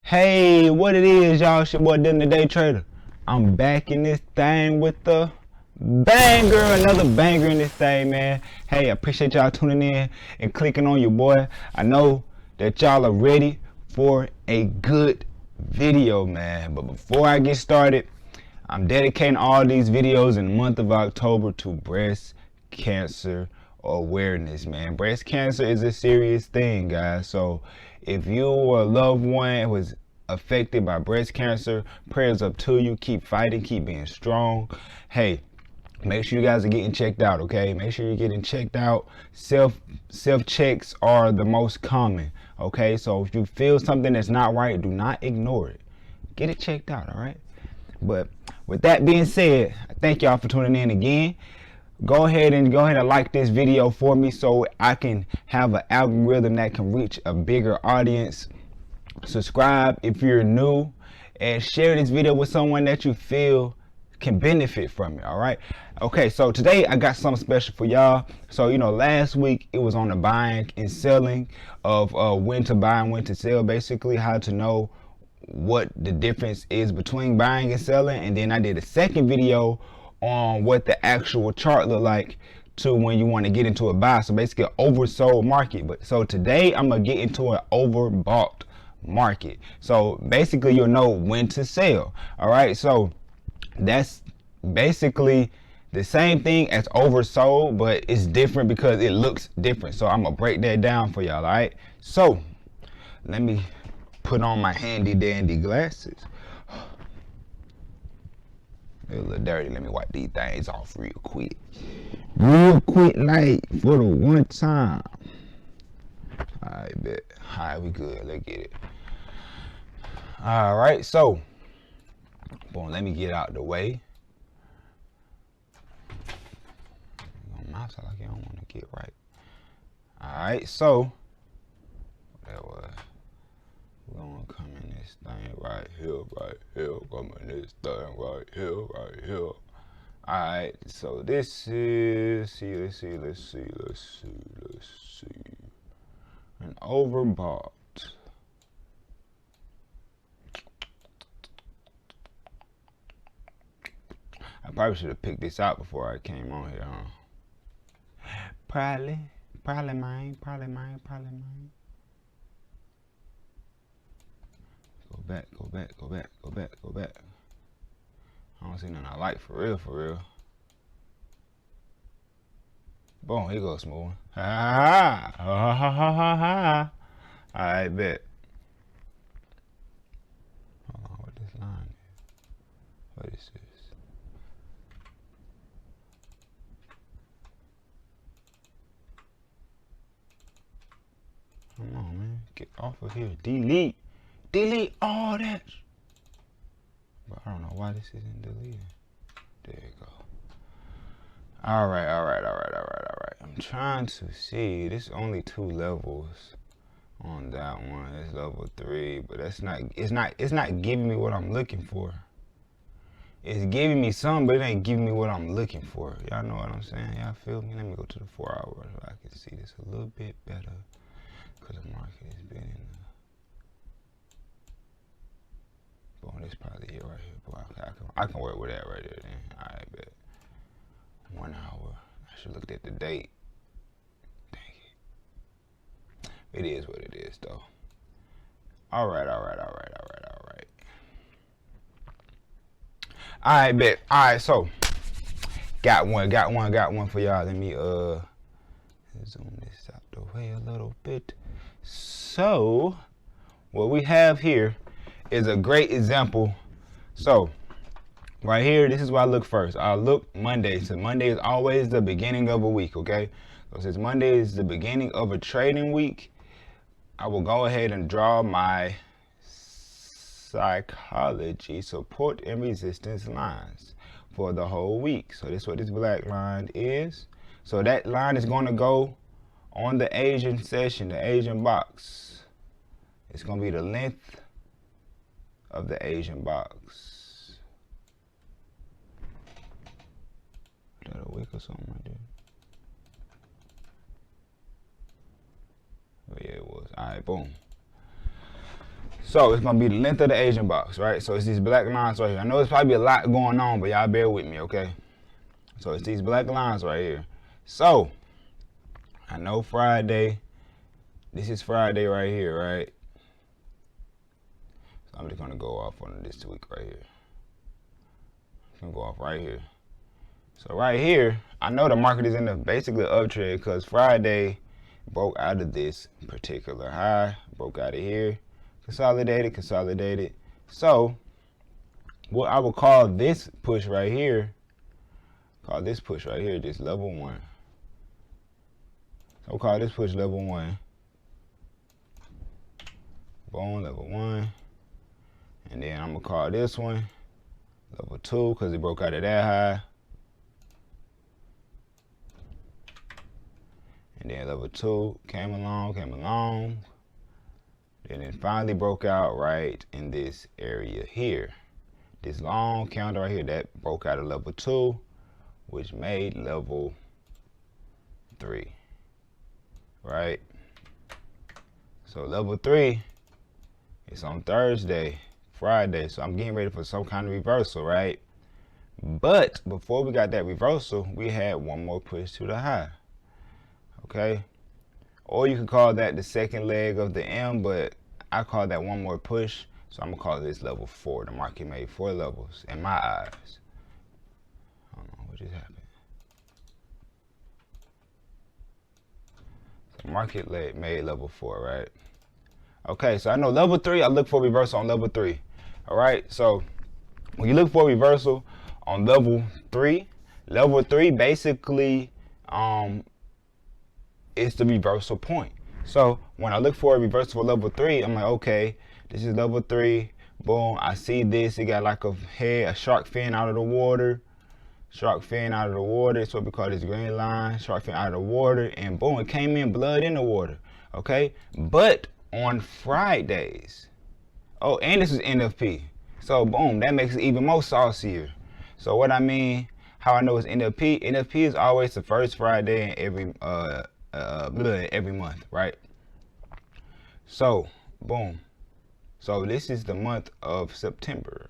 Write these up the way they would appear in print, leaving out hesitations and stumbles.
Hey, what it is, y'all? It's your boy Dylan the Day Trader. I'm back in this thing with the banger, another banger in this thing, man. Hey, I appreciate y'all tuning in and clicking on your boy. I know that y'all are ready for a good video, man. But before I get started, I'm dedicating all these videos in the month of October to breast cancer awareness, man. Breast cancer is a serious thing, guys. So if you or a loved one was affected by breast cancer, prayers up to you. Keep fighting, keep being strong. Hey, make sure you guys are getting checked out, okay? Make sure you're getting checked out. Self checks are the most common, okay? So if you feel something that's not right, do not ignore it. Get it checked out, all right? But with that being said, thank y'all for tuning in again. Go ahead and like this video for me so I can have an algorithm that can reach a bigger audience. Subscribe if you're new, and share this video with someone that you feel can benefit from it. All right, okay, so today I got something special for y'all. So last week it was on the buying and selling of when to buy and when to sell, basically how to know what the difference is between buying and selling. And then I did a second video on what the actual chart look like to when you want to get into a buy. So basically an oversold market. But so today I'm gonna get into an overbought market. So basically you'll know when to sell. All right, so that's basically the same thing as oversold, but it's different because it looks different. So I'm gonna break that down for y'all. All right, so let me put on my handy dandy glasses. They're a little dirty. Let me wipe these things off real quick, like for the one time. I bet. All right, we good. Let's get it. All right, so boom, let me get out the way. My mouse like I don't want to get right. All right, so that was. We're gonna come in this thing right here, come in this thing right here. Alright, so this is, let's see. An overbought. I probably should have picked this out before I came on here, huh? Probably mine. Go back. I don't see nothing I like for real. Boom, here goes smooth. Ha. I bet. Hold on, what this line is? What is this? Come on, man. Get off of here. Delete all that. But I don't know why this isn't deleted. There you go. All right. I'm trying to see. There's only 2 levels on that one. It's level 3, but it's not giving me what I'm looking for. It's giving me some, but it ain't giving me what I'm looking for. Y'all know what I'm saying? Y'all feel me? Let me go to the 4 hours so I can see this a little bit better, because the market has been in the. Boom, this probably it right here. Boy, I can work with that right there then. I bet. 1 hour. I should look at the date. Dang it. It is what it is though. Alright. Alright, bet. Alright, so got one for y'all. Let me zoom this out the way a little bit. So what we have here is a great example. So right here, this is where I look first. I look Monday. So Monday is always the beginning of a week, okay? So since Monday is the beginning of a trading week, I will go ahead and draw my psychology support and resistance lines for the whole week. So this is what this black line is. So that line is going to go on the Asian session, the Asian box. It's going to be the length of the Asian box. Is that a wick or something right there? Oh yeah, it was. Alright, boom. So it's gonna be the length of the Asian box, right? So it's these black lines right here. I know it's probably a lot going on, but y'all bear with me, okay? So it's these black lines right here. So I know Friday, this is Friday right here, right? So I'm just gonna go off on this week right here. I'm gonna go off right here. So right here, I know the market is in the basically uptrend because Friday broke out of this particular high, broke out of here, consolidated. So what I would call this push right here, just level 1. So we'll call this push level 1. Boom, level 1. And then I'm gonna call this one level 2 because it broke out of that high. And then level 2 came along. Then it finally broke out right in this area here. This long candle right here that broke out of level 2, which made level 3, right? So level 3 is on Thursday, Friday. So I'm getting ready for some kind of reversal, right? But before we got that reversal, we had one more push to the high. Okay, or you can call that the second leg of the M, but I call that one more push, so I'm gonna call this level 4. The market made 4 levels in my eyes. I don't know what just happened. So market made level 4, right? Okay, so I know level 3, I look for reversal on level 3. All right, so when you look for reversal on level 3 basically it's the reversal point. So when I look for a reversal for level 3, I'm like, okay, this is level 3. Boom, I see this. It got like a shark fin out of the water. Shark fin out of the water. That's what we call this green line. Shark fin out of the water. And boom, it came in blood in the water. Okay, but on Fridays, oh, and this is NFP. So boom, that makes it even more saucier. So what I mean, how I know it's NFP. NFP is always the first Friday in every month, right? So boom, so this is the month of September,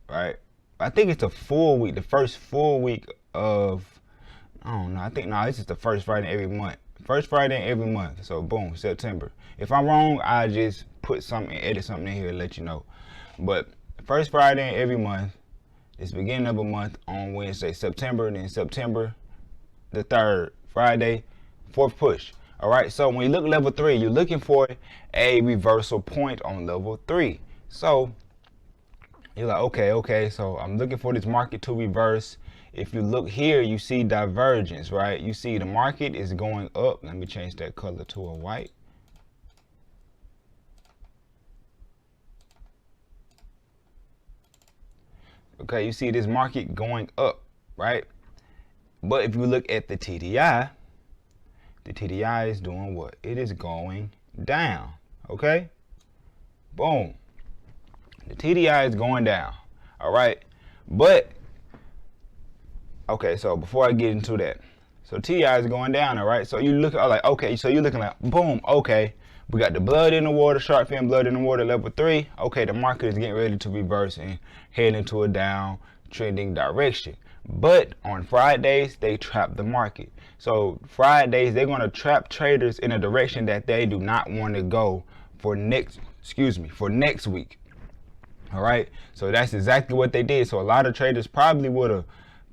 right? I think it's a full week, the first full week of, I don't know, I think, no, this is the first Friday every month, so boom, September. If I'm wrong, I just put something, edit something in here to let you know. But first Friday every month, it's beginning of a month on Wednesday, September, and then September the 3rd Friday, 4th push. All right, so when you look at level 3, you're looking for a reversal point on level 3. So you're like, okay, so I'm looking for this market to reverse. If you look here, you see divergence, right? You see the market is going up. Let me change that color to a white. Okay, you see this market going up, right? But if you look at the TDI is doing what? It is going down, okay? Boom. The TDI is going down, all right? But, okay, so before I get into that, so TDI is going down, all right? So you look at, like, okay, so you're looking like, boom, okay, we got the blood in the water, shark fin blood in the water, level 3. Okay, the market is getting ready to reverse and head into a down trending direction. But on Fridays, they trap the market. So Fridays, they're going to trap traders in a direction that they do not want to go for next week. All right. So that's exactly what they did. So a lot of traders probably would have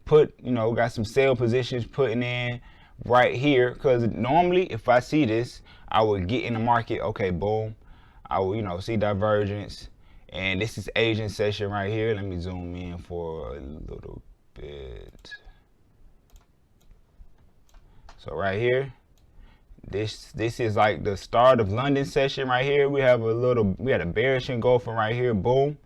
put, got some sell positions putting in right here. Because normally if I see this, I would get in the market. Okay, boom. I will, see divergence. And this is Asian session right here. Let me zoom in for a little bit. So right here, this is like the start of London session right here. We had a bearish engulfing right here. Boom.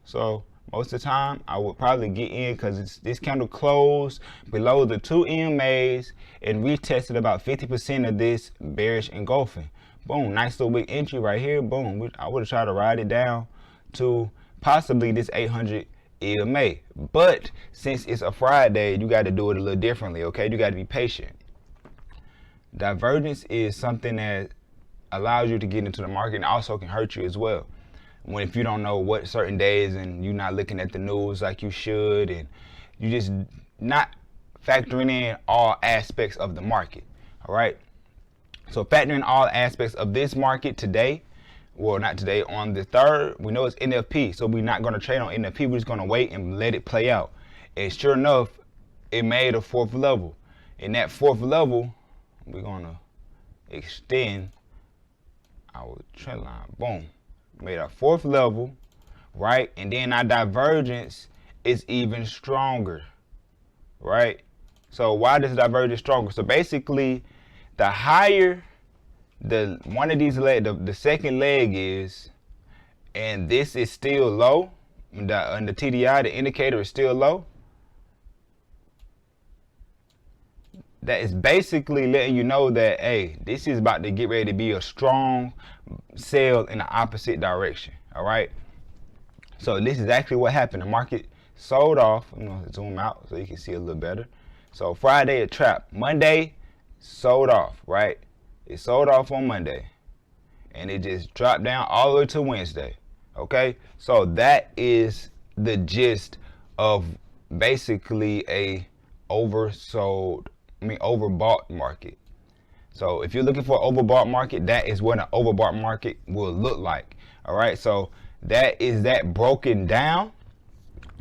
So most of the time I would probably get in because this candle closed below the 2 EMAs and retested about 50% of this bearish engulfing. Boom, nice little big entry right here. Boom, I would have tried to ride it down to possibly this 800 EMA. But since it's a Friday, you got to do it a little differently, okay? You got to be patient. Divergence is something that allows you to get into the market, and also can hurt you as well. When if you don't know what certain days and you're not looking at the news like you should, and you just not factoring in all aspects of the market. All right. So factoring all aspects of this market today, well, not today, on the 3rd, we know it's NFP, so we're not going to trade on NFP. We're just going to wait and let it play out. And sure enough, it made a 4th level. In that 4th level, we're going to extend our trend line. Boom. Made a 4th level, right? And then our divergence is even stronger, right? So why does divergence stronger? So basically, the higher the one of these leg, the second leg is, and this is still low, and the TDI, the indicator, is still low, that is basically letting you know that, hey, this is about to get ready to be a strong sell in the opposite direction. All right. So this is actually what happened. The market sold off. I'm gonna zoom out so you can see a little better. So Friday a trap. Monday sold off. Right. It sold off on Monday, and it just dropped down all the way to Wednesday. Okay. So that is the gist of basically a overbought market. So if you're looking for an overbought market, that is what an overbought market will look like. All right, so that is that broken down,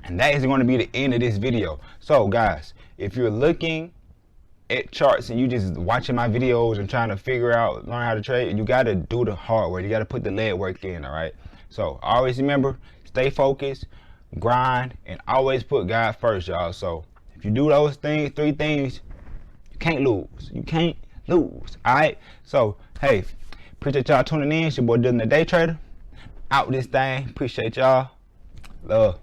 and that is going to be the end of this video. So guys, if you're looking at charts and you just watching my videos and trying to figure out, learn how to trade, you got to do the hard work. You got to put the leg work in. All right, so always remember, stay focused, grind, and always put God first, y'all. So if you do those things, 3 things, you can't lose. You can't lose. All right. So, hey, appreciate y'all tuning in. It's your boy Dylan the Day Trader. Out this thing. Appreciate y'all. Love.